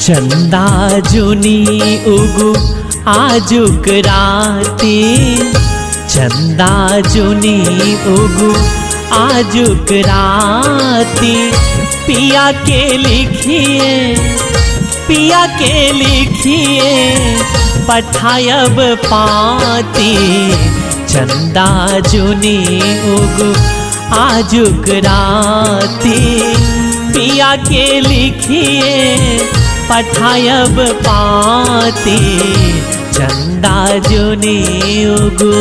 चंदा जुनी उगु आजुक राती, चंदा जुनी उगु आजुक राती। पिया के लिखिए, पिया के लिखिए पठायब पाती। चंदा जुनी उगु आजुक राती, पिया के लिखिए पठायब पाती। चंदा जुनी उगु।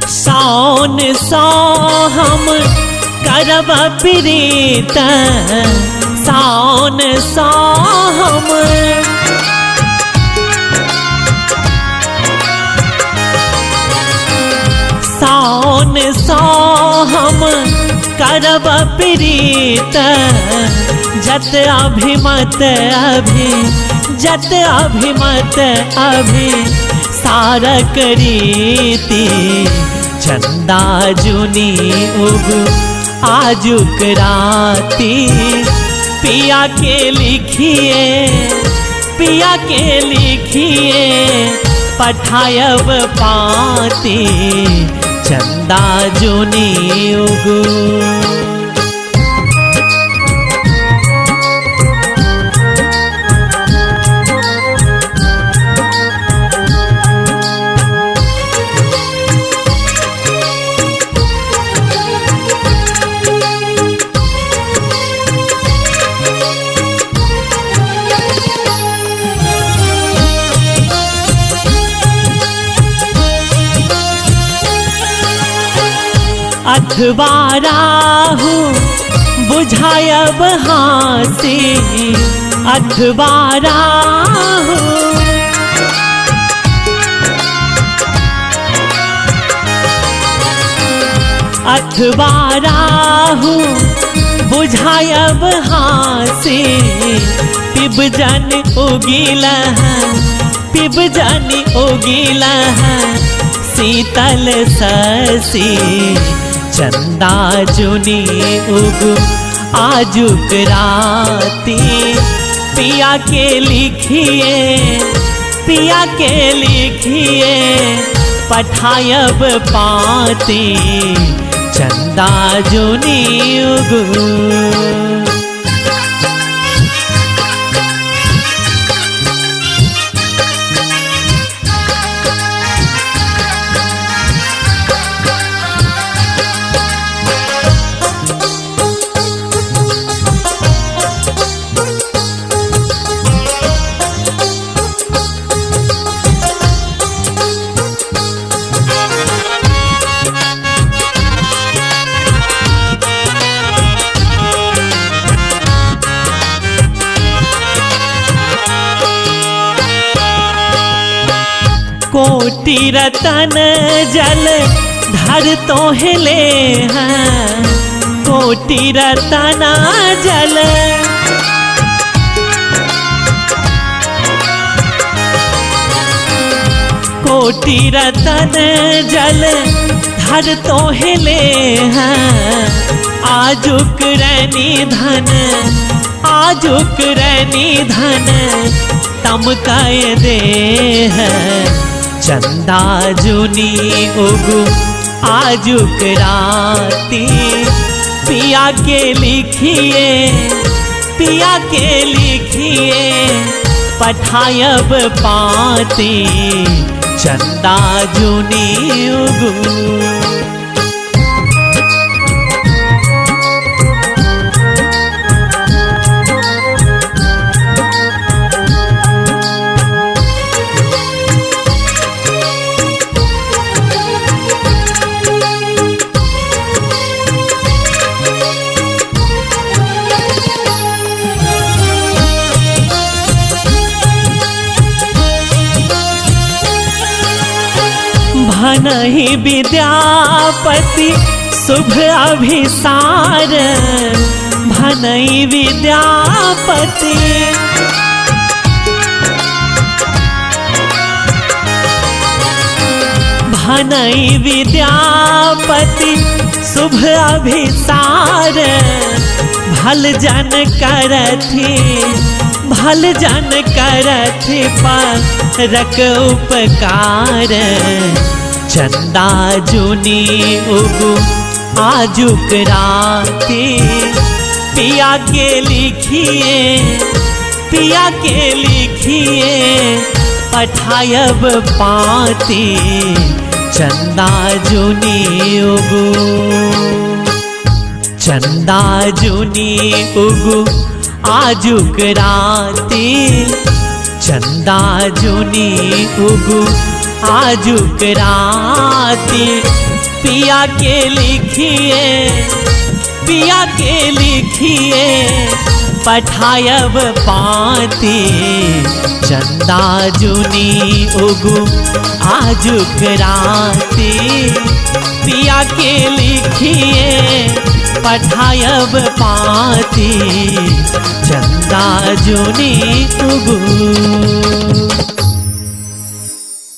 सावन सो हम करब प्रीत, सावन सो हम सावन सो हम करब प्रीत। जत अभिमत अभी, जत अभिमत अभी सारक रीति। चंदा जुनी उगु आजुक राती, पिया के लिखिए, पिया के लिखिए पठायब पाती। चंदा जुनी उगु। अथवा राहु बुझायब हासी, अथवा राहु अथवा राहु बुझायब हासी। पिब जन उगिल, पिब जन उगिल शीतल ससी। चंदा जुनी उगु आजुक राती, पिया के लिखिए, पिया के लिखिए पठायब पाती। चंदा जुनी उगु। कोटि रतन जल धर तोहले हैं, कोटि रतन जल कोटि रतन जल धर तोहले हैं। आजुक रैनी धन, आजुक रैनी धन तम कह दे हैं। चंदा जुनी उगु आजुक राती, पिया के लिखिए, पिया के लिखिए पठायब पाती। चंदा जुनी उगु। भनहि विद्यापति शुभ अभिसार, भनहि विद्यापति। भनहि विद्यापति शुभ अभिसार, भल जन करथि, भल जन करथि परक उपकार। चंदा जुनी उगु आजुक राते, पिया के लिखिए, पिया के लिखिए पठायब पाते। चंदा जुनी उगु, चंदा जुनी उगु आजुक राते, चंदा जुनी उगु आजुक राते। पिया के लिखिए, पिया के लिखिए पठायब पाते। चंदा जुनी उगु आजुक राते, पिया के लिखिए पठायब पाते। चंदा जुनी उगु।